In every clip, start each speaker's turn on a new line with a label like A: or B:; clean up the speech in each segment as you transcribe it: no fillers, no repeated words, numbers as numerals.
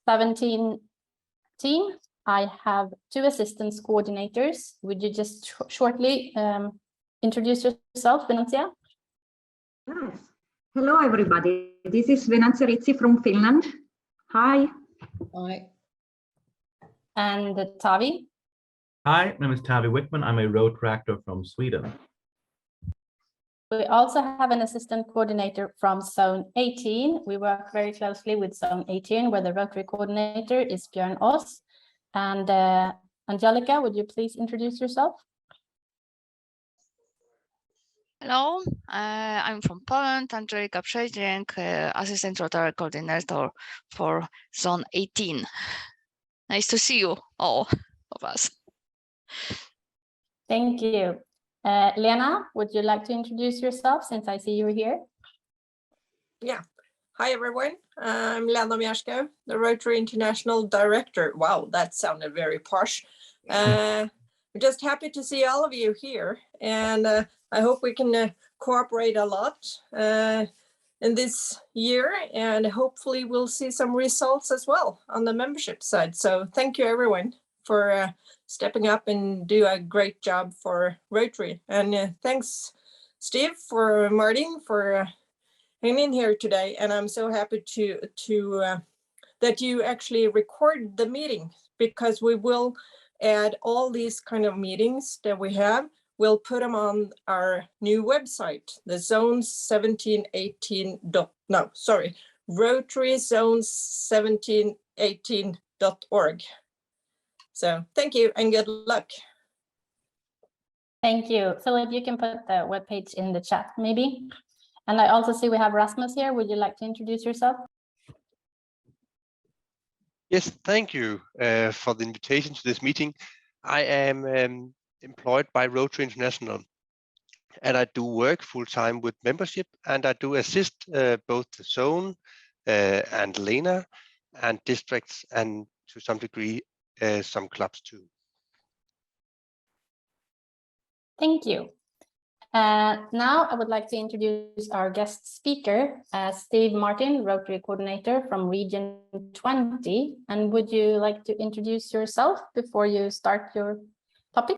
A: 17 team, I have 2 assistance coordinators. Would you just shortly introduce yourself, Venantia?
B: Yes. Hello, everybody. This is Venantia Rizzi from Finland. Hi.
C: Hi.
A: And Tavi?
D: Hi, my name is Tavi Wickman. I'm a Rotary actor from Sweden.
A: We also have an assistant coordinator from Zone 18. We work very closely with Zone 18, where the Rotary coordinator is Björn Oss. And Angelica, would you please introduce yourself?
E: Hello, I'm from Poland, Angelika Przejdzięk, Assistant Rotary Coordinator for Zone 18. Nice to see you, all of us.
A: Thank you. Lena, would you like to introduce yourself since I see you here?
C: Yeah. Hi, everyone. I'm Lena Mierska, the Rotary International Director. Wow, that sounded very posh. I'm just happy to see all of you here. And I hope we can cooperate a lot in this year. And hopefully we'll see some results as well on the membership side. So thank you, everyone, for stepping up and do a great job for Rotary. And thanks, Steve, for Martin, for hanging in here today. And I'm so happy to that you actually record the meeting, because we will add all these kind of meetings that we have. We'll put them on our new website, the RotaryZone1718.org. So thank you and good luck.
A: Thank you. Philip, you can put the webpage in the chat, maybe. And I also see we have Rasmus here. Would you like to introduce yourself?
F: Yes, thank you for the invitation to this meeting. I am employed by Rotary International, and I do work full-time with membership, and I do assist both the zone and Lena and districts, and to some degree some clubs too.
A: Thank you. Now I would like to introduce our guest speaker, Steve Martin, Rotary Coordinator from Region 20. And would you like to introduce yourself before you start your topic?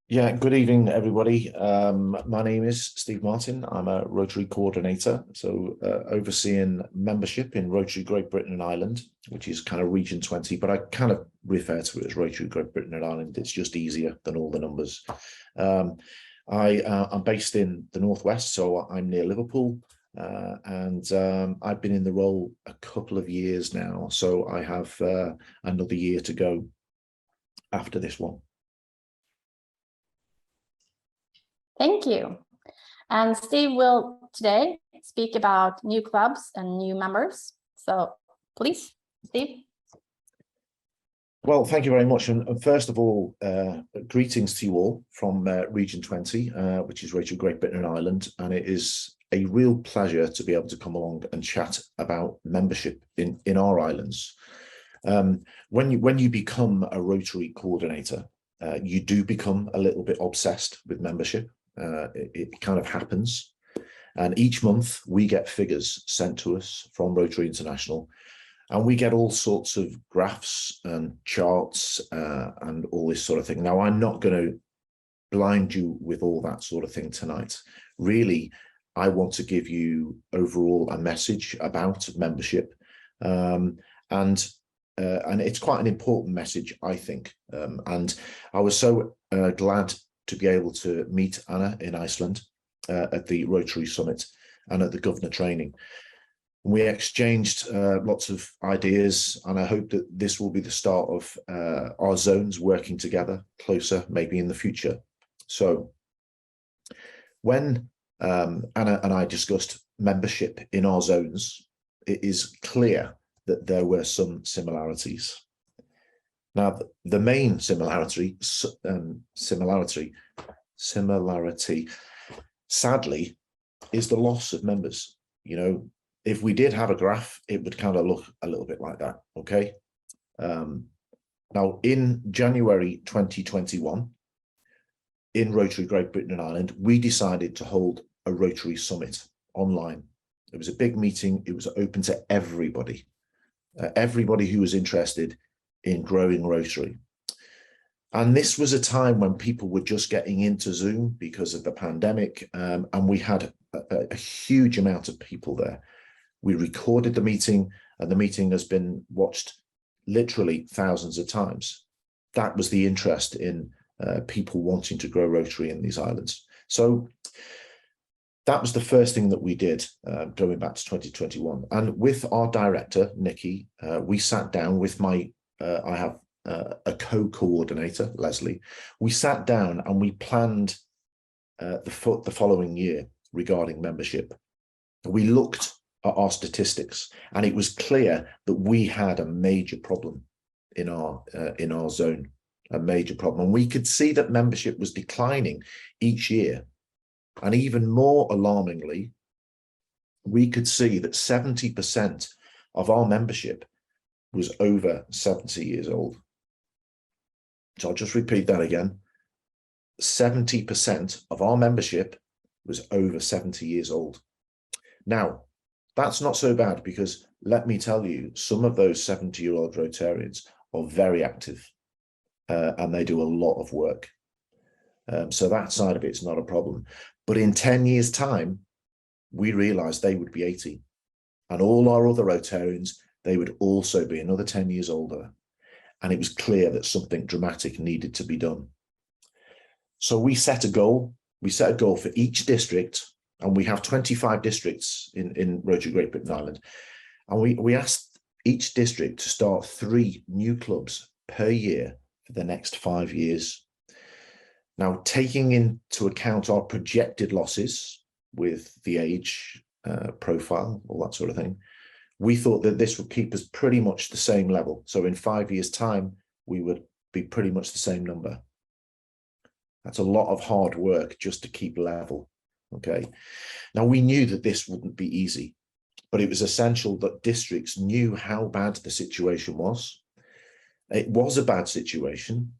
G: Yeah, good evening, everybody. My name is Steve Martin. I'm a Rotary Coordinator, so overseeing membership in Rotary Great Britain and Ireland, which is kind of Region 20, but I kind of refer to it as Rotary Great Britain and Ireland. It's just easier than all the numbers. I'm based in the Northwest, so I'm near Liverpool, and I've been in the role a couple of years now, so I have another year to go after this one.
A: Thank you. And Steve will today speak about new clubs and new members. So please, Steve.
G: Well, thank you very much. And first of all, greetings to you all from Region 20, which is Rotary Great Britain and Ireland. And it is a real pleasure to be able to come along and chat about membership in our islands. When you become a Rotary coordinator, you do become a little bit obsessed with membership. It kind of happens. And each month we get figures sent to us from Rotary International. And we get all sorts of graphs and charts and all this sort of thing. Now, I'm not going to blind you with all that sort of thing tonight. Really, I want to give you overall a message about membership. And it's quite an important message, I think. And I was so glad to be able to meet Anna in Iceland at the Rotary Summit and at the Governor Training. We exchanged lots of ideas, and I hope that this will be the start of our zones working together closer, maybe in the future. So when Anna and I discussed membership in our zones, it is clear that there were some similarities. Now, the main similarity, sadly, is the loss of members. You know, if we did have a graph, it would kind of look a little bit like that, okay? Now, in January 2021, in Rotary Great Britain and Ireland, we decided to hold a Rotary Summit online. It was a big meeting. It was open to everybody. everybody who was interested in growing Rotary. And this was a time when people were just getting into Zoom because of the pandemic, and we had a huge amount of people there. We recorded the meeting, and the meeting has been watched literally thousands of times. That was the interest in people wanting to grow Rotary in these islands. So that was the first thing that we did going back to 2021. And with our director, Nikki, we sat down with I have a co-coordinator, Leslie. We sat down and we planned the following year regarding membership. We looked at our statistics, and it was clear that we had a major problem in our zone, a major problem. And we could see that membership was declining each year. And even more alarmingly, we could see that 70% of our membership was over 70 years old. So I'll just repeat that again. 70% of our membership was over 70 years old. Now, that's not so bad, because let me tell you, some of those 70-year-old Rotarians are very active and they do a lot of work. So that side of it's not a problem. But in 10 years' time, we realized they would be 80. And all our other Rotarians, they would also be another 10 years older. And it was clear that something dramatic needed to be done. So we set a goal. We set a goal for each district, and we have 25 districts in Rotary Great Britain Island. And we asked each district to start 3 new clubs per year for the next 5 years. Now, taking into account our projected losses with the age profile, all that sort of thing, we thought that this would keep us pretty much the same level. So in 5 years' time, we would be pretty much the same number. That's a lot of hard work just to keep level. Okay. Now, we knew that this wouldn't be easy, but it was essential that districts knew how bad the situation was. It was a bad situation,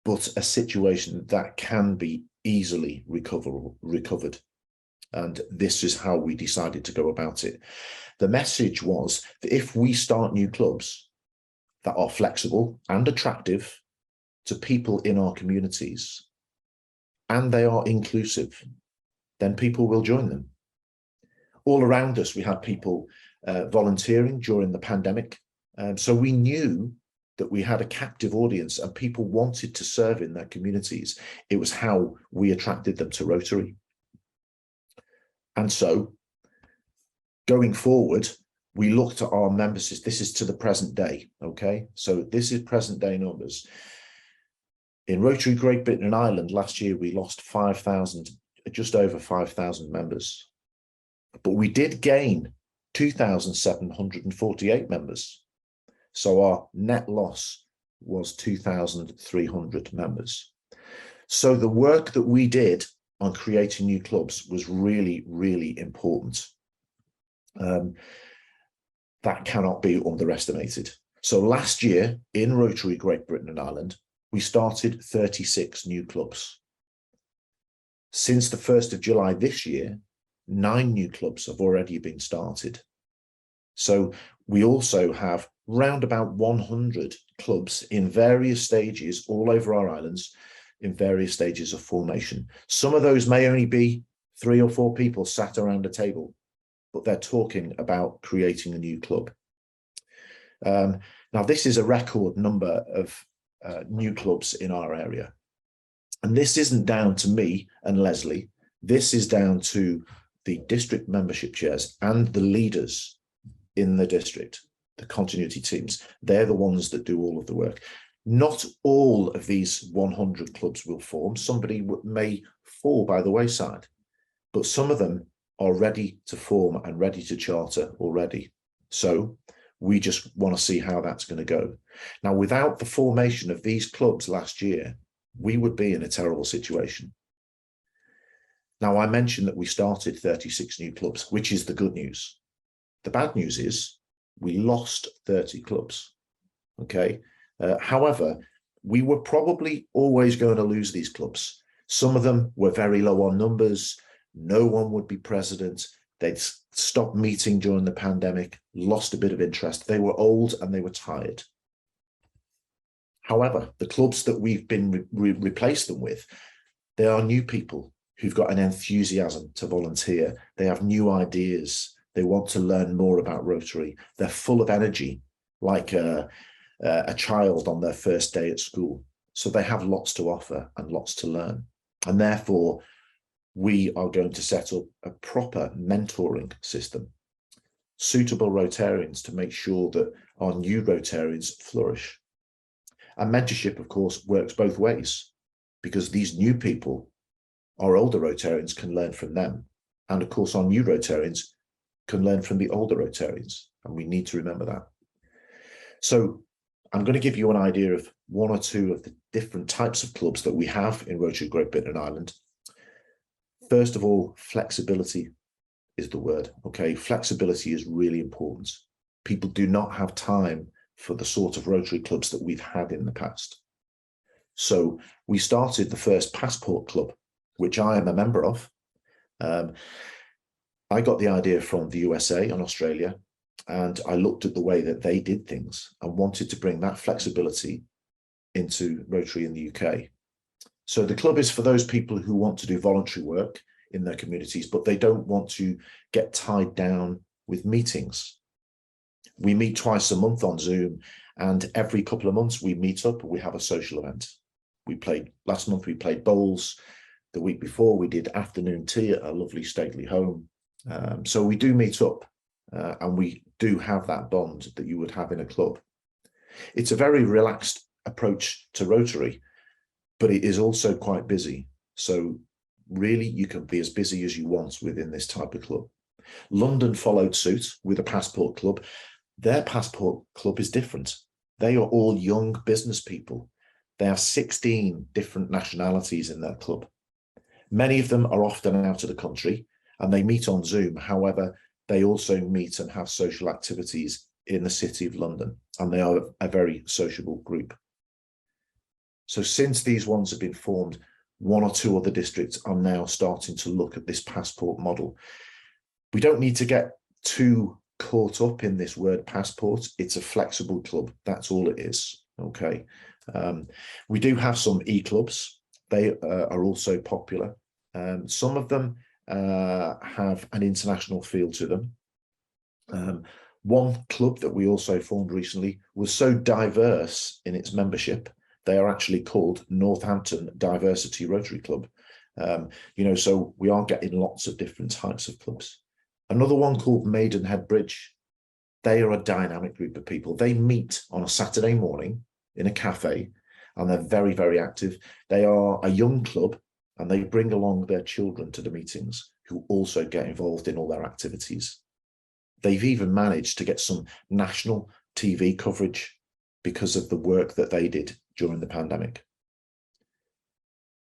G: but a situation that can be easily recovered. And this is how we decided to go about it. The message was that if we start new clubs that are flexible and attractive to people in our communities, and they are inclusive, then people will join them. All around us, we had people volunteering during the pandemic. So we knew that we had a captive audience and people wanted to serve in their communities. It was how we attracted them to Rotary. And so going forward, we looked at our membership. This is to the present day, okay? So this is present day numbers. In Rotary Great Britain and Ireland, last year, we lost 5,000, just over 5,000 members. But we did gain 2,748 members. So our net loss was 2,300 members. So the work that we did on creating new clubs was really, really important. That cannot be underestimated. So last year in Rotary Great Britain and Ireland, we started 36 new clubs. Since the 1st of July this year, 9 new clubs have already been started. So we also have round about 100 clubs in various stages all over our islands, in various stages of formation. Some of those may only be 3 or 4 people sat around a table, but they're talking about creating a new club. Now, this is a record number of new clubs in our area. And this isn't down to me and Leslie. This is down to the district membership chairs and the leaders in the district, the continuity teams. They're the ones that do all of the work. Not all of these 100 clubs will form. Somebody may fall by the wayside, but some of them are ready to form and ready to charter already. So we just want to see how that's going to go. Now, without the formation of these clubs last year, we would be in a terrible situation. Now, I mentioned that we started 36 new clubs, which is the good news. The bad news is we lost 30 clubs, okay? However, we were probably always going to lose these clubs. Some of them were very low on numbers. No one would be president. They'd stopped meeting during the pandemic, lost a bit of interest. They were old and they were tired. However, the clubs that we've been replaced them with, they are new people who've got an enthusiasm to volunteer. They have new ideas. They want to learn more about Rotary. They're full of energy, like a child on their first day at school. So they have lots to offer and lots to learn. And therefore, we are going to set up a proper mentoring system, suitable Rotarians to make sure that our new Rotarians flourish. And mentorship, of course, works both ways, because these new people, our older Rotarians, can learn from them. And of course, our new Rotarians can learn from the older Rotarians. And we need to remember that. So I'm going to give you an idea of one or two of the different types of clubs that we have in Rotary Great Britain and Ireland. First of all, flexibility is the word. Okay, flexibility is really important. People do not have time for the sort of Rotary clubs that we've had in the past. So we started the first Passport Club, which I am a member of. I got the idea from the USA and Australia, and I looked at the way that they did things and wanted to bring that flexibility into Rotary in the UK. So the club is for those people who want to do voluntary work in their communities, but they don't want to get tied down with meetings. We meet twice a month on Zoom, and every couple of months we meet up and we have a social event. Last month we played bowls. The week before we did afternoon tea at a lovely stately home. So we do meet up and we do have that bond that you would have in a club. It's a very relaxed approach to Rotary, but it is also quite busy. So really you can be as busy as you want within this type of club. London followed suit with a Passport Club. Their Passport Club is different. They are all young business people. They have 16 different nationalities in their club. Many of them are often out of the country and they meet on Zoom. However, they also meet and have social activities in the City of London, and they are a very sociable group. So since these ones have been formed, one or two other districts are now starting to look at this passport model. We don't need to get too caught up in this word passport. It's a flexible club. That's all it is. Okay. We do have some e-clubs. They are also popular. Some of them have an international feel to them. One club that we also formed recently was so diverse in its membership, they are actually called Northampton Diversity Rotary Club. So we are getting lots of different types of clubs. Another one called Maidenhead Bridge. They are a dynamic group of people. They meet on a Saturday morning in a cafe, and they're very, very active. They are a young club, and they bring along their children to the meetings, who also get involved in all their activities. They've even managed to get some national TV coverage because of the work that they did during the pandemic.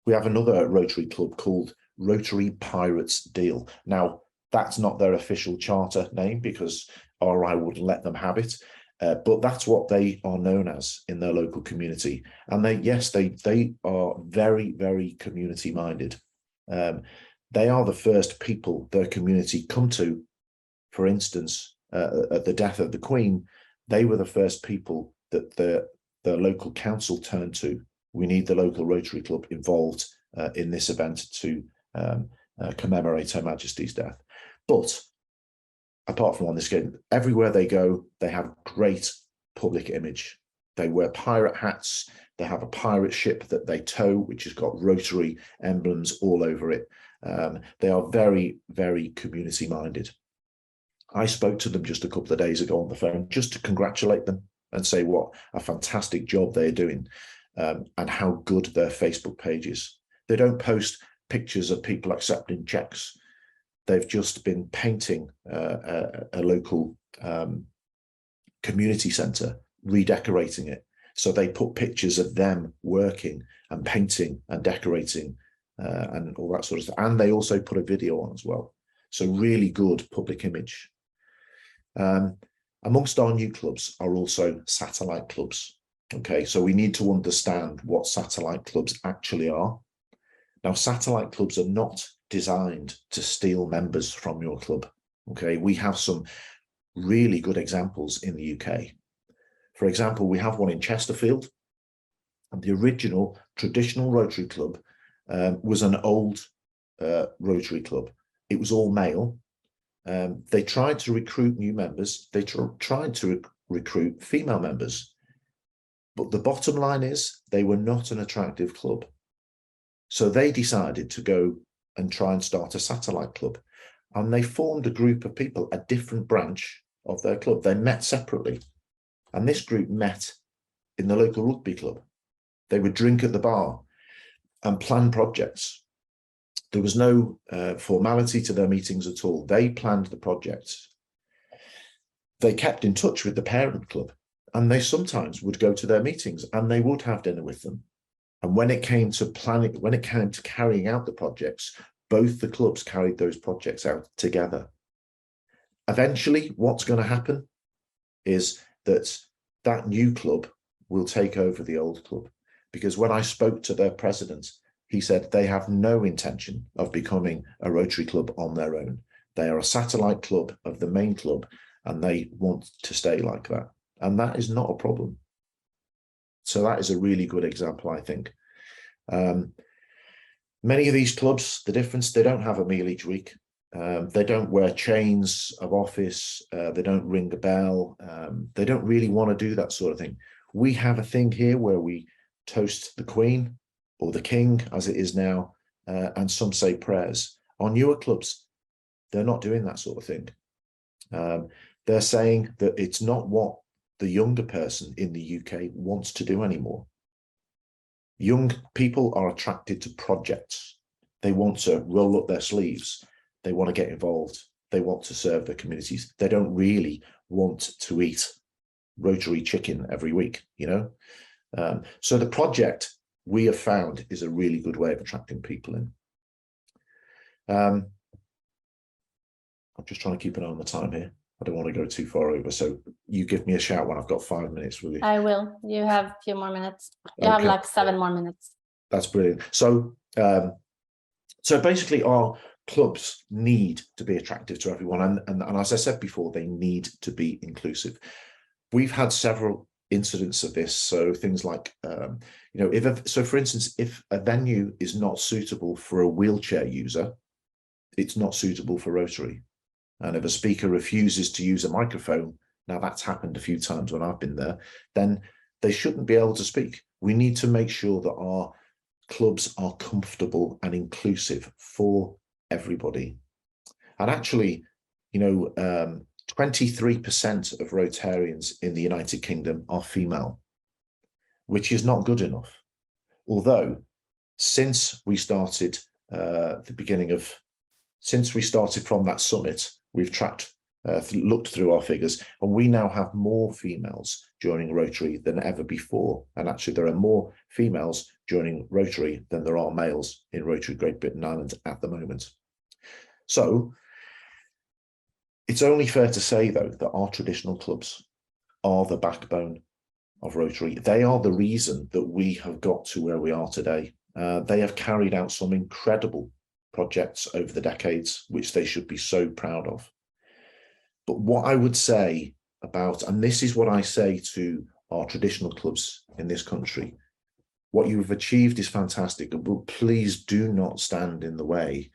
G: We have another Rotary club called Rotary Pirates Deal. Now, that's not their official charter name because RI wouldn't let them have it, but that's what they are known as in their local community. And they are very, very community minded. They are the first people their community come to. For instance, at the death of the Queen, they were the first people that the local council turned to. We need the local Rotary Club involved in this event to commemorate Her Majesty's death. But apart from on this game, everywhere they go, they have great public image. They wear pirate hats. They have a pirate ship that they tow, which has got Rotary emblems all over it. They are very, very community minded. I spoke to them just a couple of days ago on the phone just to congratulate them and say what a fantastic job they're doing and how good their Facebook page is. They don't post pictures of people accepting checks. They've just been painting a local community centre, redecorating it. So they put pictures of them working and painting and decorating and all that sort of stuff. And they also put a video on as well. So really good public image. Amongst our new clubs are also satellite clubs. Okay, so we need to understand what satellite clubs actually are. Now, satellite clubs are not designed to steal members from your club. Okay, we have some really good examples in the UK. For example, we have one in Chesterfield, and the original traditional Rotary Club was an old Rotary Club. It was all male. They tried to recruit new members. They tried to recruit female members. But the bottom line is they were not an attractive club. So they decided to go and try and start a satellite club. And they formed a group of people, a different branch of their club. They met separately. And this group met in the local rugby club. They would drink at the bar and plan projects. There was no formality to their meetings at all. They planned the projects. They kept in touch with the parent club, and they sometimes would go to their meetings and they would have dinner with them. And when it came to planning, when it came to carrying out the projects, both the clubs carried those projects out together. Eventually, what's going to happen is that new club will take over the old club. Because when I spoke to their president, he said they have no intention of becoming a Rotary club on their own. They are a satellite club of the main club, and they want to stay like that. And that is not a problem. So that is a really good example, I think. Many of these clubs, the difference, they don't have a meal each week. They don't wear chains of office. They don't ring a bell. They don't really want to do that sort of thing. We have a thing here where we toast the Queen or the King, as it is now, and some say prayers. Our newer clubs, they're not doing that sort of thing. They're saying that it's not what the younger person in the UK wants to do anymore. Young people are attracted to projects. They want to roll up their sleeves. They want to get involved. They want to serve their communities. They don't really want to eat Rotary chicken every week, you know? So the project we have found is a really good way of attracting people in. I'm just trying to keep an eye on the time here. I don't want to go too far over. So you give me a shout when I've got 5 minutes, will you?
A: I will. You have a few more minutes. You have
G: Okay.
A: like 7 more minutes.
G: That's brilliant. So, so basically our clubs need to be attractive to everyone. And as I said before, they need to be inclusive. We've had several incidents of this. So things like, you know, so for instance, if a venue is not suitable for a wheelchair user, it's not suitable for Rotary. And if a speaker refuses to use a microphone, now that's happened a few times when I've been there, then they shouldn't be able to speak. We need to make sure that our clubs are comfortable and inclusive for everybody. And actually, you know, 23% of Rotarians in the United Kingdom are female, which is not good enough. Although, since we started since we started from that summit, we've looked through our figures, and we now have more females joining Rotary than ever before. And actually, there are more females joining Rotary than there are males in Rotary Great Britain and Ireland at the moment. So it's only fair to say, though, that our traditional clubs are the backbone of Rotary. They are the reason that we have got to where we are today. They have carried out some incredible projects over the decades, which they should be so proud of. But what I would say about, and this is what I say to our traditional clubs in this country, what you've achieved is fantastic, but please do not stand in the way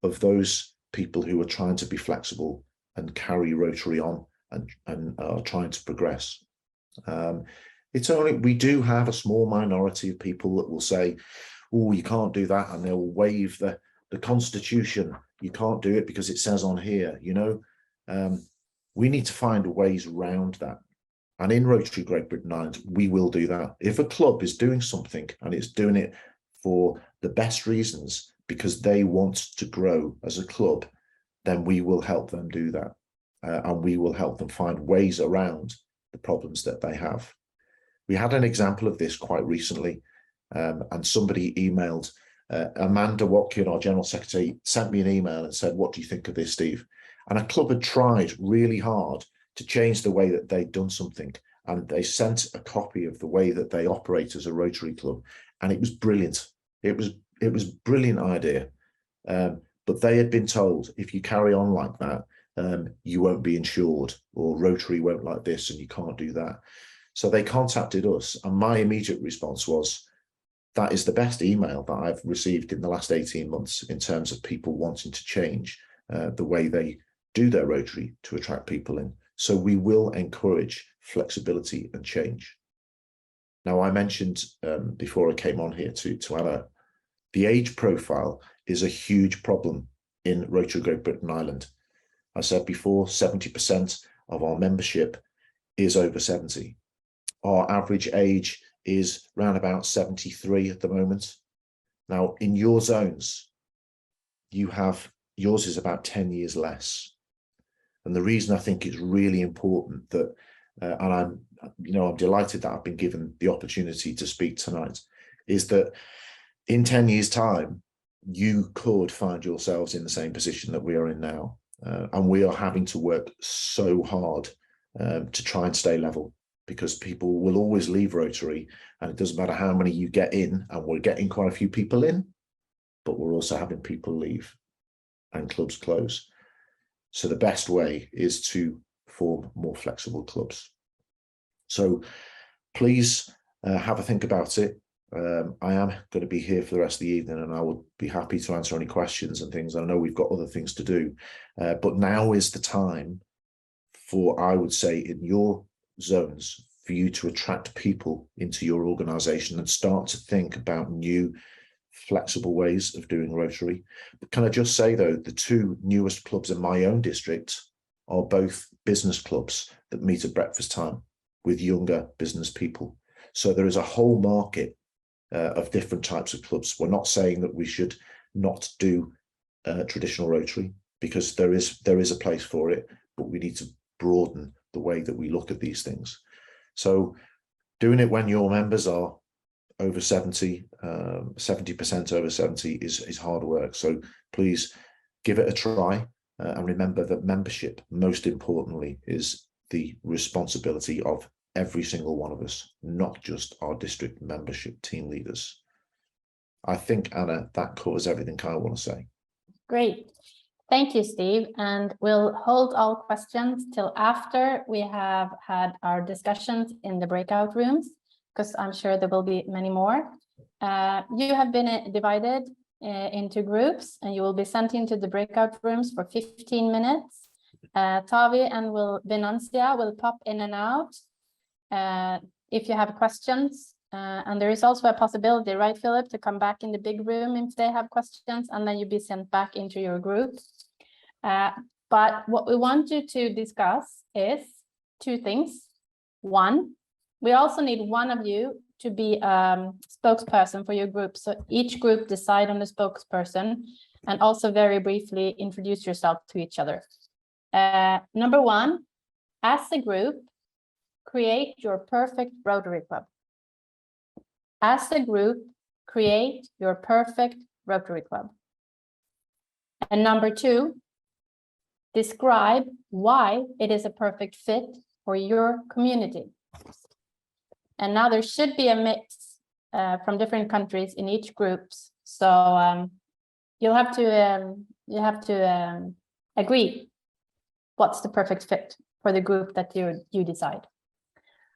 G: of those people who are trying to be flexible and carry Rotary on and are trying to progress. We do have a small minority of people that will say, oh, you can't do that, and they'll waive the Constitution. You can't do it because it says on here, you know. We need to find ways around that. And in Rotary Great Britain Ireland, we will do that. If a club is doing something and it's doing it for the best reasons because they want to grow as a club, then we will help them do that. And we will help them find ways around the problems that they have. We had an example of this quite recently, and somebody emailed, Amanda Watkin, our General Secretary, sent me an email and said, what do you think of this, Steve? And a club had tried really hard to change the way that they'd done something. And they sent a copy of the way that they operate as a Rotary club. And it was brilliant. It was a brilliant idea. But they had been told, if you carry on like that, you won't be insured, or Rotary won't like this and you can't do that. So they contacted us, and my immediate response was, that is the best email that I've received in the last 18 months in terms of people wanting to change the way they do their Rotary to attract people in. So we will encourage flexibility and change. Now, I mentioned before I came on here to Anna, the age profile is a huge problem in Rotary Great Britain and Ireland. I said before, 70% of our membership is over 70. Our average age is around about 73 at the moment. Now, in your zones, yours is about 10 years less. And the reason I think it's really important that, and I'm delighted that I've been given the opportunity to speak tonight, is that in 10 years' time, you could find yourselves in the same position that we are in now. And we are having to work so hard to try and stay level, because people will always leave Rotary, and it doesn't matter how many you get in, and we're getting quite a few people in, but we're also having people leave and clubs close. So the best way is to form more flexible clubs. So please have a think about it. I am going to be here for the rest of the evening, and I would be happy to answer any questions and things. I know we've got other things to do, but now is the time for, I would say, in your zones, for you to attract people into your organization and start to think about new flexible ways of doing Rotary. But can I just say, though, the two newest clubs in my own district are both business clubs that meet at breakfast time with younger business people. So there is a whole market of different types of clubs. We're not saying that we should not do traditional Rotary, because there is a place for it, but we need to broaden the way that we look at these things. So doing it when your members are over 70, 70% over 70 is hard work. So please give it a try, and remember that membership, most importantly, is the responsibility of every single one of us, not just our district membership team leaders. I think, Anna, that covers everything I want to say.
A: Great. Thank you, Steve. And we'll hold all questions till after we have had our discussions in the breakout rooms, because I'm sure there will be many more. You have been divided into groups, and you will be sent into the breakout rooms for 15 minutes. Tavi and Venancia will pop in and out if you have questions. And there is also a possibility, right, Philip, to come back in the big room if they have questions, and then you'll be sent back into your group. But what we want you to discuss is two things. One, we also need one of you to be a spokesperson for your group. So each group decide on the spokesperson, and also very briefly introduce yourself to each other. Number one, as a group, create your perfect Rotary Club. As a group, create your perfect Rotary Club. And number two, describe why it is a perfect fit for your community. And now there should be a mix from different countries in each group. So you have to agree what's the perfect fit for the group that you decide.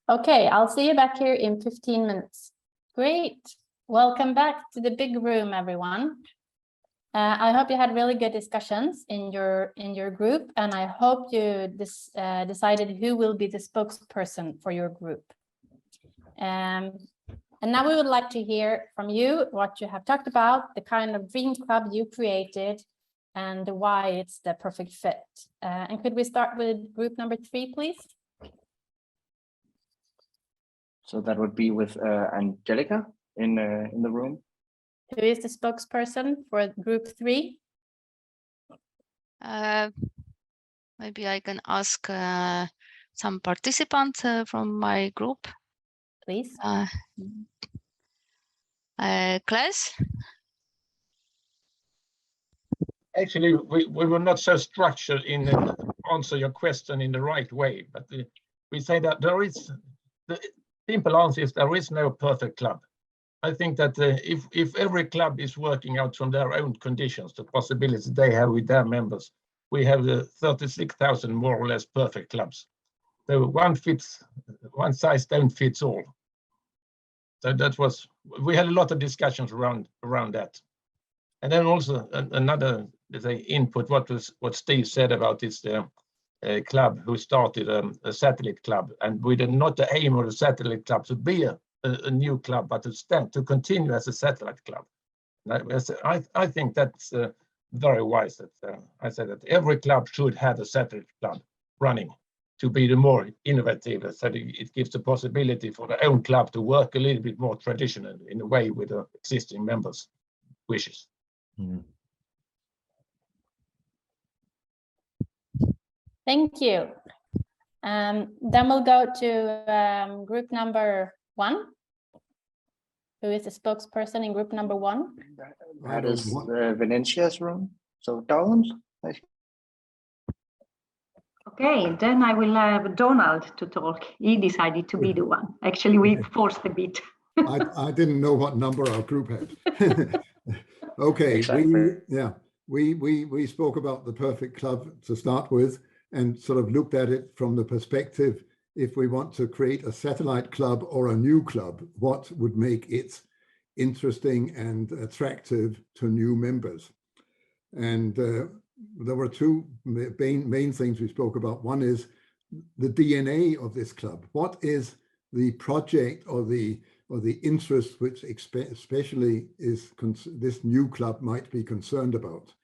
A: Okay, I'll see you back here in 15 minutes. Great. Welcome back to the big room, everyone. I hope you had really good discussions in your group, and I hope you decided who will be the spokesperson for your group. And now we would like to hear from you what you have talked about, the kind of dream club you created, and why it's the perfect fit. And could we start with group number 3, please?
H: So that would be with Angelica in the room.
A: Who is the spokesperson for group 3?
E: Maybe I can ask some participants from my group.
A: Please.
E: Klaus?
I: Actually, we were not so structured in answer your question in the right way, but we say that there is, the simple answer is there is no perfect club. I think that if every club is working out from their own conditions, the possibilities they have with their members, we have the 36,000 more or less perfect clubs. So one size don't fits all. So that was, we had a lot of discussions around that. And then also another, let's say, input, what Steve said about this club who started a satellite club, and we did not the aim of the satellite club to be a new club, but to continue as a satellite club. I think that's very wise. That I said that every club should have a satellite club running to be the more innovative. So it gives the possibility for the own club to work a little bit more traditional in a way with the existing members' wishes.
A: Thank you. Then we'll go to group number 1. Who is the spokesperson in group number 1?
H: That is Venetia's room. So Donald.
B: Okay, then I will have Donald to talk. He decided to be the one. Actually, we forced a bit.
J: I didn't know what number our group had. Okay,
H: Exactly.
J: we spoke about the perfect club to start with, and sort of looked at it from the perspective, if we want to create a satellite club or a new club, what would make it interesting and attractive to new members? And there were two main things we spoke about. One is the DNA of this club. What is the project or the interest which especially is this new club might be concerned about?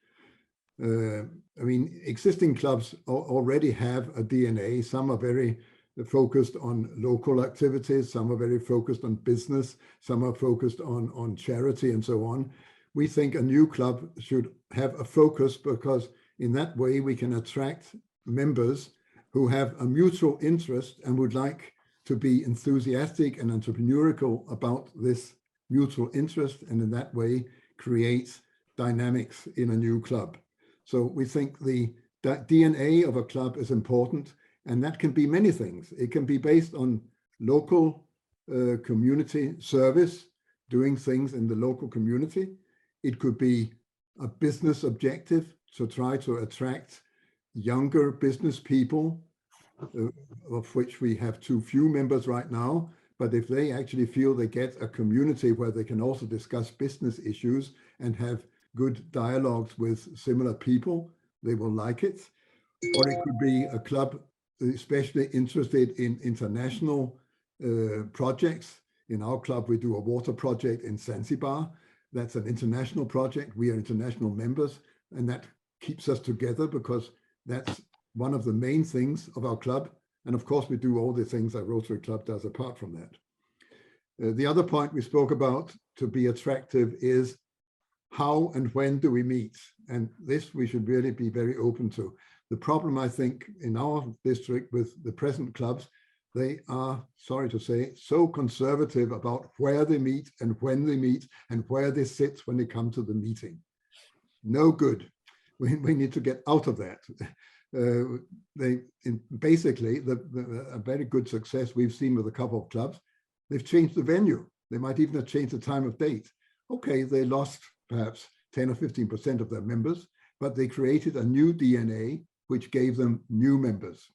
J: I mean, existing clubs already have a DNA. Some are very focused on local activities, some are very focused on business, some are focused on charity and so on. We think a new club should have a focus, because in that way we can attract members who have a mutual interest and would like to be enthusiastic and entrepreneurial about this mutual interest, and in that way create dynamics in a new club. So we think the DNA of a club is important, and that can be many things. It can be based on local community service, doing things in the local community. It could be a business objective to try to attract younger business people, of which we have too few members right now. But if they actually feel they get a community where they can also discuss business issues and have good dialogues with similar people, they will like it. Or it could be a club especially interested in international projects. In our club, we do a water project in Zanzibar. That's an international project. We are international members, and that keeps us together because that's one of the main things of our club. And of course, we do all the things that Rotary Club does apart from that. The other point we spoke about to be attractive is how and when do we meet? And this we should really be very open to. The problem, I think, in our district with the present clubs, they are, sorry to say, so conservative about where they meet and when they meet and where they sit when they come to the meeting. No good. We need to get out of that. Basically, a very good success we've seen with a couple of clubs, they've changed the venue. They might even have changed the time of date. Okay, they lost perhaps 10 or 15% of their members, but they created a new DNA, which gave them new members.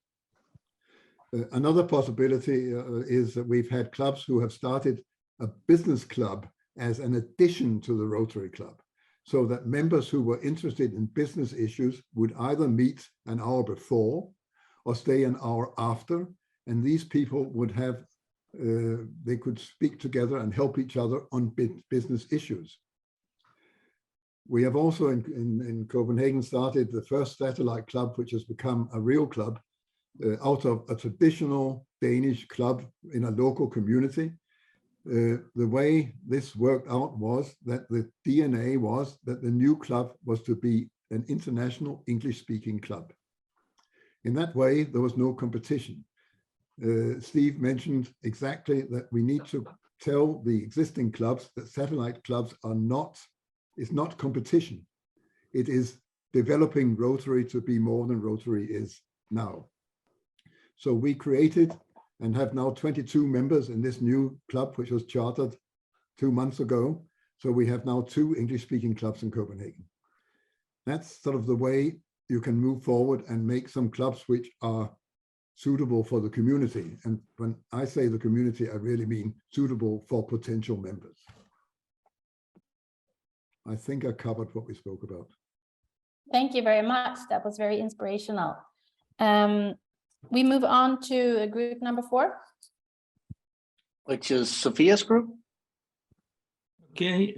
J: Another possibility is that we've had clubs who have started a business club as an addition to the Rotary Club, so that members who were interested in business issues would either meet an hour before or stay an hour after, and these people would have, they could speak together and help each other on business issues. We have also in Copenhagen started the first satellite club, which has become a real club, out of a traditional Danish club in a local community. The way this worked out was that the DNA was that the new club was to be an international English-speaking club. In that way, there was no competition. Steve mentioned exactly that we need to tell the existing clubs that satellite clubs is not competition. It is developing Rotary to be more than Rotary is now. So we created and have now 22 members in this new club, which was chartered 2 months ago. So we have now 2 English-speaking clubs in Copenhagen. That's sort of the way you can move forward and make some clubs which are suitable for the community. And when I say the community, I really mean suitable for potential members. I think I covered what we spoke about.
A: Thank you very much. That was very inspirational. We move on to group number 4.
H: Which is Sophia's group.
K: Okay,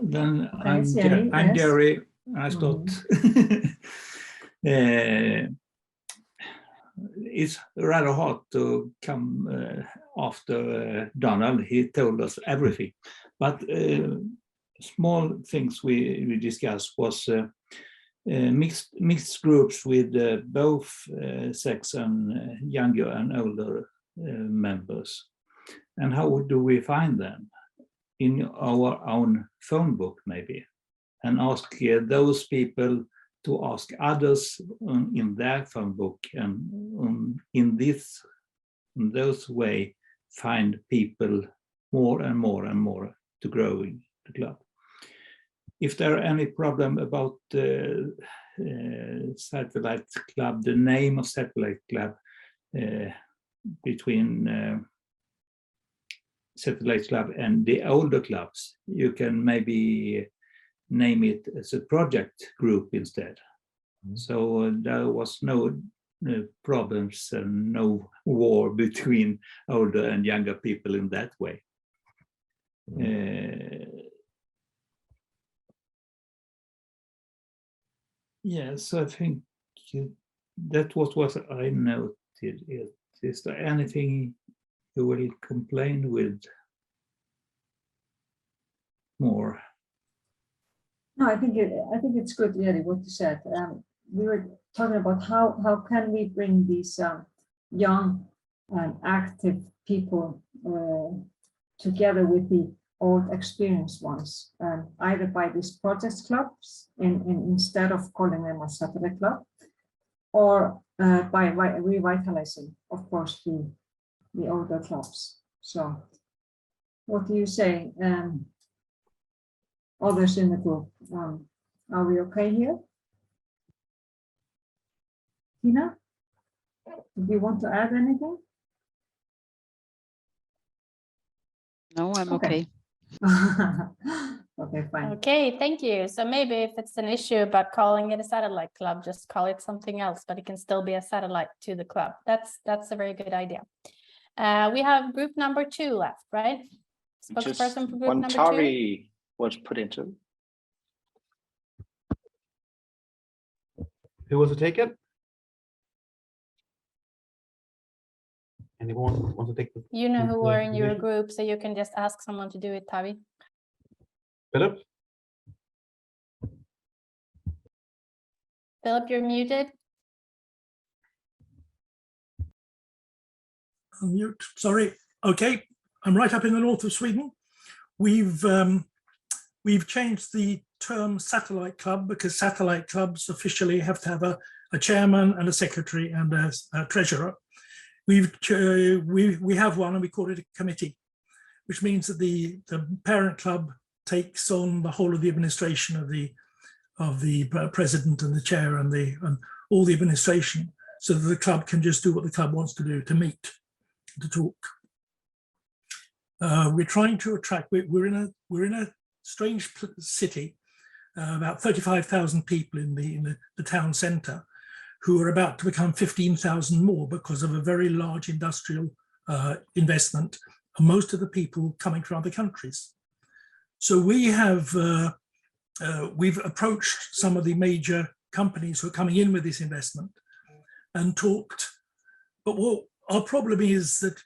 K: then
B: it's Jerry,
K: I'm
B: yes.
K: Jerry. I start. It's rather hard to come after Donald. He told us everything, but small things we discussed was mixed groups with both sex and younger and older members. And how do we find them? In our own phone book, maybe, and ask those people to ask others in their phone book, and in those way find people more and more and more to grow in the club. If there are any problem about the satellite club, the name of satellite club between satellite club and the older clubs, you can maybe name it as a project group instead. So there was no problems and no war between older and younger people in that way. Yes, I think that was what I noted. Is there anything you will complain with more?
L: No, I think it's good, really, what you said. We were talking about how can we bring these young and active people together with the old experienced ones, either by these project clubs instead of calling them a satellite club, or by revitalizing, of course, the older clubs. So what do you say, others in the group? Are we okay here? Tina, do you want to add anything?
M: No, I'm okay.
L: Okay, fine.
A: Okay, thank you. So maybe if it's an issue about calling it a satellite club, just call it something else, but it can still be a satellite to the club. That's a very good idea. We have group number 2 left, right? Spokesperson for group number 2.
H: Tari was put into.
D: Who wants to take it? Anyone want to take the?
A: You know who are in your group, so you can just ask someone to do it, Tavi.
D: Philip?
A: Philip, you're muted.
N: Mute, sorry. Okay, I'm right up in the north of Sweden. We've changed the term satellite club because satellite clubs officially have to have a chairman and a secretary and a treasurer. We have one and we call it a committee, which means that the parent club takes on the whole of the administration of the president and the chair and all the administration, so that the club can just do what the club wants to do, to meet, to talk. We're trying to attract. We're in a strange city, about 35,000 people in the town centre, who are about to become 15,000 more because of a very large industrial investment, and most of the people coming from other countries. So we've approached some of the major companies who are coming in with this investment and talked. But what our problem is that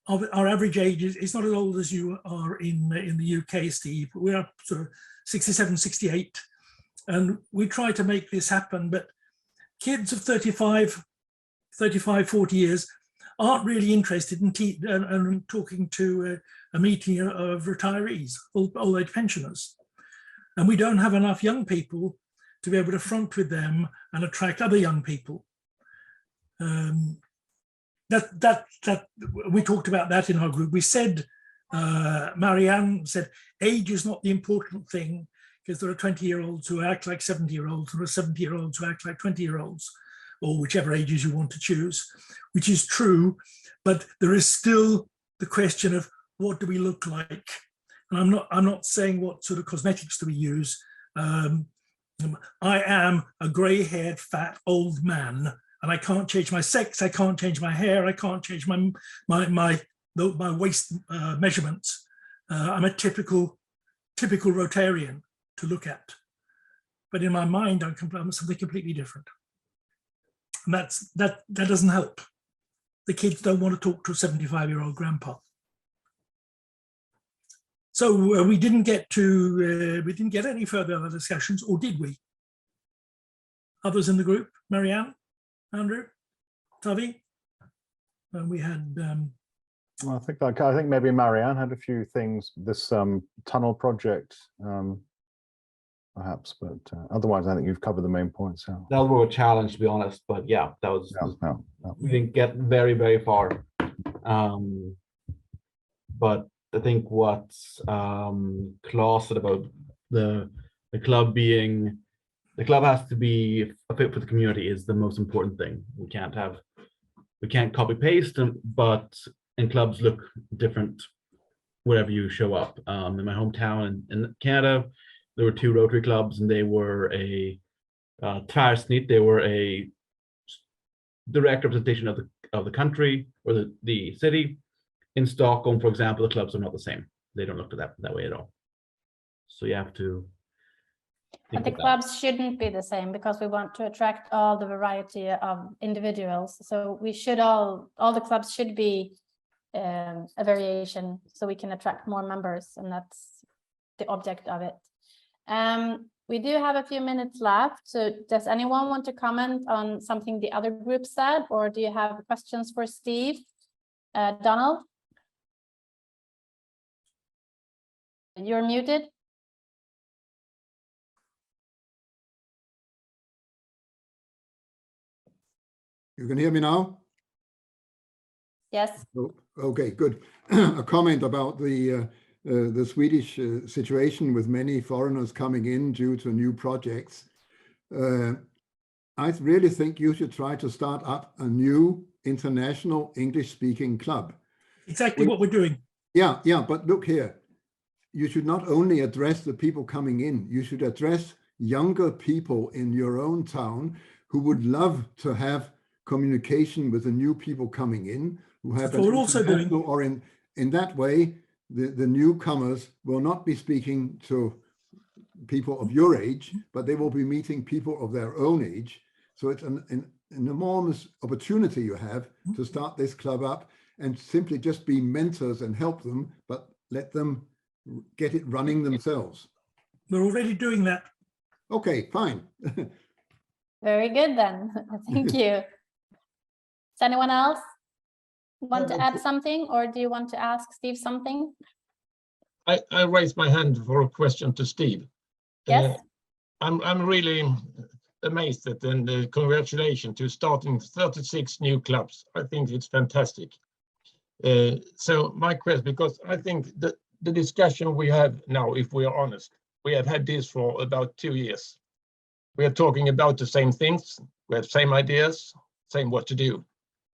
N: our average age is not as old as you are in the UK, Steve. We're sort of 67, 68, and we try to make this happen, but kids of 35, 40 years aren't really interested in talking to a meeting of retirees, old age pensioners. And we don't have enough young people to be able to front with them and attract other young people. We talked about that in our group. We said, Marianne said, age is not the important thing. because there are 20-year-olds who act like 70-year-olds, and there are 70-year-olds who act like 20-year-olds, or whichever ages you want to choose, which is true. But there is still the question of what do we look like? And I'm not saying what sort of cosmetics do we use. I am a grey-haired, fat, old man, and I can't change my sex. I can't change my hair. I can't change my waist measurements. I'm a typical Rotarian to look at, but in my mind, I'm something completely different, and that doesn't help. The kids don't want to talk to a 75-year-old grandpa. So we didn't get any further discussions, or did we? Others in the group, Marianne, Andrew, Tavi, we had.
O: I think maybe Marianne had a few things. This tunnel project, perhaps, but otherwise, I think you've covered the main points. Yeah.
D: That was more a challenge, to be honest. But yeah, that was. We didn't get very, very far. But I think what Claes said about the club being, the club has to be a fit for the community is the most important thing. We can't copy paste them, but and clubs look different wherever you show up. In my hometown in Canada, there were 2 Rotary clubs, and they were a tvärsnitt. They were a direct representation of the country or the city. In Stockholm, for example, the clubs are not the same. They don't look that way at all. So you have to.
A: But the clubs shouldn't be the same, because we want to attract all the variety of individuals. So we should all the clubs should be a variation, so we can attract more members, and that's the object of it. We do have a few minutes left. So does anyone want to comment on something the other group said, or do you have questions for Steve? Donald? You're muted.
J: You can hear me now?
A: Yes.
J: Okay, good. A comment about the Swedish situation with many foreigners coming in due to new projects. I really think you should try to start up a new international English-speaking club.
N: Exactly what we're doing.
J: Yeah, but look here. You should not only address the people coming in, you should address younger people in your own town who would love to have communication with the new people coming in, who have
N: we're also doing,
J: or in that way, the newcomers will not be speaking to people of your age, but they will be meeting people of their own age. So it's an enormous opportunity you have to start this club up and simply just be mentors and help them, but let them get it running themselves.
N: We're already doing that.
J: Okay, fine.
A: Very good then. Thank you. Does anyone else want to add something, or do you want to ask Steve something?
I: I raised my hand for a question to Steve.
A: Yes.
I: I'm really amazed at, and congratulations to starting 36 new clubs. I think it's fantastic. So my question, because I think that the discussion we have now, if we are honest, we have had this for about 2 years. We are talking about the same things. We have same ideas, same what to do.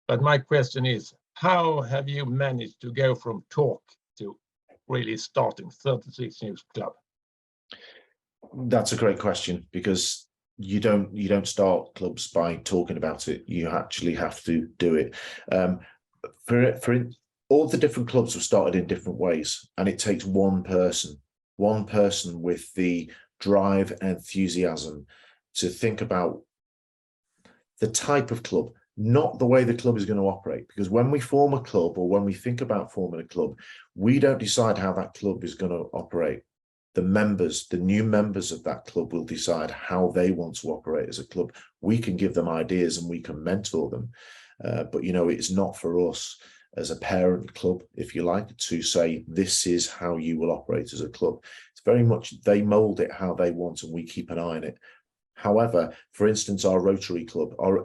I: But my question is, how have you managed to go from talk to really starting 36 new club?
G: That's a great question, because you don't start clubs by talking about it. You actually have to do it. For all the different clubs were started in different ways, and it takes one person with the drive and enthusiasm to think about the type of club, not the way the club is going to operate. Because when we form a club, or when we think about forming a club, we don't decide how that club is going to operate. The members, the new members of that club, will decide how they want to operate as a club. We can give them ideas and we can mentor them. But, you know, it's not for us as a parent club, if you like, to say, this is how you will operate as a club. It's very much, they mold it how they want, and we keep an eye on it. However, for instance, our Rotary Club, our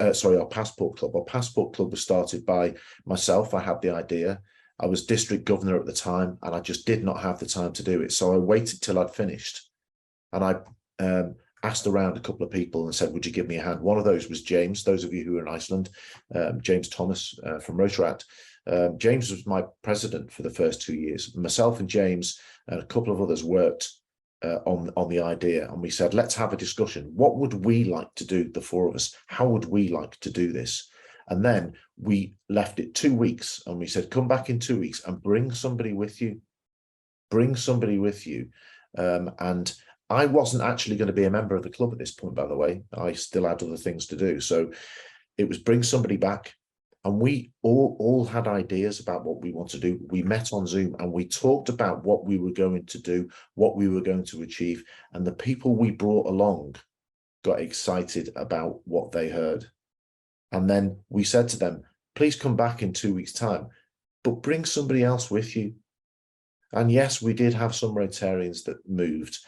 G: Passport Club was started by myself. I had the idea. I was district governor at the time, and I just did not have the time to do it. So I waited till I'd finished. And I asked around a couple of people and said, would you give me a hand? One of those was James. Those of you who are in Iceland, James Thomas from Rotary. James was my president for the first 2 years. Myself and James and a couple of others worked on the idea, and we said, let's have a discussion. What would we like to do, the four of us? How would we like to do this? And then we left it 2 weeks, and we said, come back in 2 weeks and bring somebody with you. Bring somebody with you. And I wasn't actually going to be a member of the club at this point, by the way. I still had other things to do. So it was bring somebody back. And we all had ideas about what we want to do. We met on Zoom and we talked about what we were going to do, what we were going to achieve. And the people we brought along got excited about what they heard. And then we said to them, please come back in 2 weeks' time, but bring somebody else with you. And yes, we did have some Rotarians that moved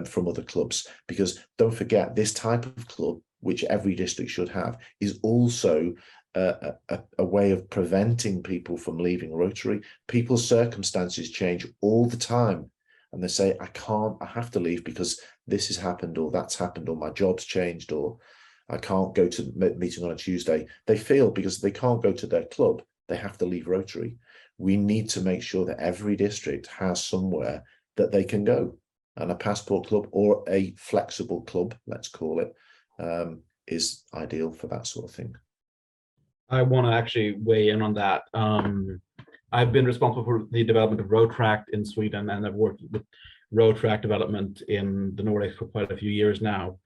G: from other clubs, because don't forget, this type of club, which every district should have, is also a way of preventing people from leaving Rotary. People's circumstances change all the time, and they say, I have to leave because this has happened, or that's happened, or my job's changed, or I can't go to meeting on a Tuesday. They feel because they can't go to their club, they have to leave Rotary. We need to make sure that every district has somewhere that they can go, and a passport club or a flexible club, let's call it, is ideal for that sort of thing.
D: I want to actually weigh in on that. I've been responsible for the development of Rotract in Sweden, and I've worked with Rotract development in the Nordics for quite a few years now.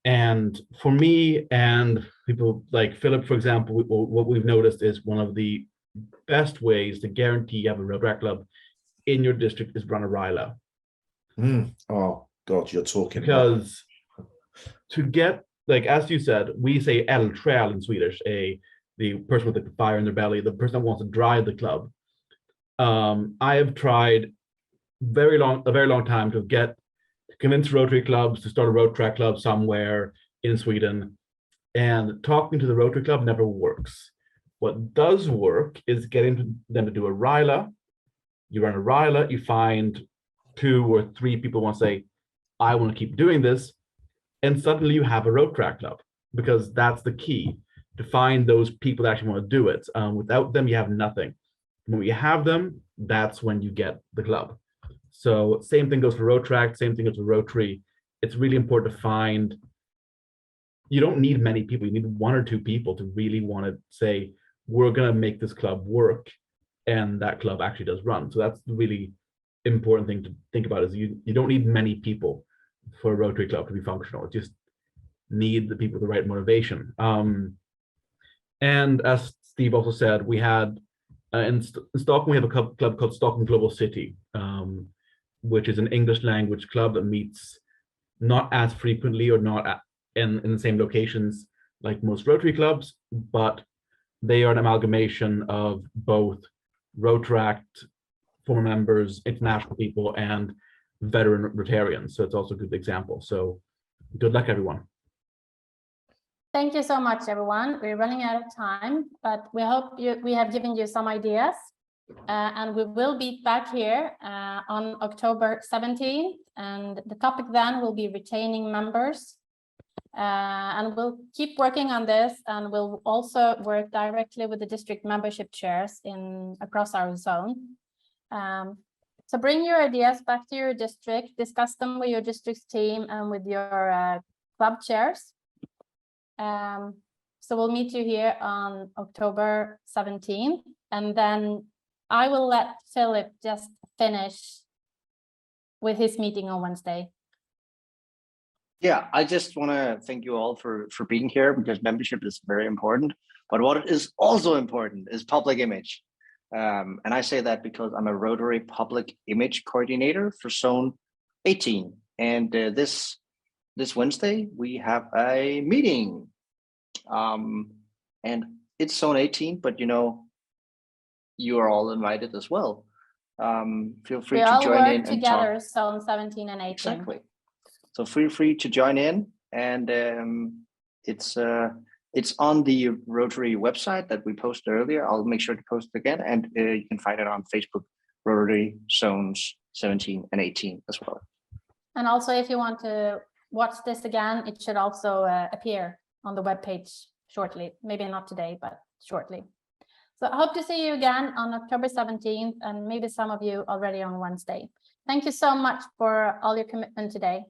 D: And for me and people like Philip, for example, what we've noticed is one of the best ways to guarantee you have a Rotract club in your district is run a RILA.
G: Oh God, you're talking
D: because to get, like, as you said, we say eldsjäl in Swedish, the person with the fire in their belly, the person that wants to drive the club. I have tried a very long time to convince Rotary clubs to start a Rotract club somewhere in Sweden, and talking to the Rotary club never works. What does work is getting them to do a RILA. You run a RILA, you find 2 or 3 people want to say, I want to keep doing this, and suddenly you have a Rotract club, because that's the key, to find those people that actually want to do it. Without them, you have nothing. When you have them, that's when you get the club. So same thing goes for Rotract, same thing goes for Rotary. It's really important to find, you don't need many people, you need 1 or 2 people to really want to say, we're going to make this club work, and that club actually does run. So that's the really important thing to think about, is you don't need many people for a Rotary club to be functional. It just need the people with the right motivation. And as Steve also said, we had in Stockholm, we have a club called Stockholm Global City, which is an English language club that meets not as frequently or not in the same locations like most Rotary clubs, but they are an amalgamation of both Rotract, former members, international people, and veteran Rotarians. So it's also a good example. So good luck, everyone.
A: Thank you so much, everyone. We're running out of time, but we hope we have given you some ideas. And we will be back here on October 17th. And the topic then will be retaining members. And we'll keep working on this, and we'll also work directly with the district membership chairs across our zone. So bring your ideas back to your district, discuss them with your district's team and with your club chairs. So we'll meet you here on October 17th, and then I will let Philip just finish with his meeting on Wednesday.
H: Yeah, I just want to thank you all for being here, because membership is very important. But what is also important is public image. And I say that because I'm a Rotary public image coordinator for Zone 18. And this Wednesday, we have a meeting. And it's Zone 18, but you are all invited as well. Feel free to join in and
A: together,
H: talk.
A: Zone 17 and 18.
H: Exactly. So feel free to join in, and it's on the Rotary website that we posted earlier. I'll make sure to post it again, and you can find it on Facebook, Rotary Zones 17 and 18 as well.
A: And also, if you want to watch this again, it should also appear on the webpage shortly. Maybe not today, but shortly. So I hope to see you again on October 17th, and maybe some of you already on Wednesday. Thank you so much for all your commitment today.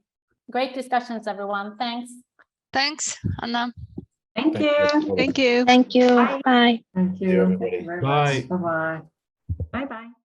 A: Great discussions, everyone. Thanks.
E: Thanks, Anna.
B: Thank you.
M: Thank you.
A: Thank you.
B: Bye.
L: Thank you.
G: everybody.
L: Very
D: Bye.
L: much. Bye-bye.
B: Bye-bye.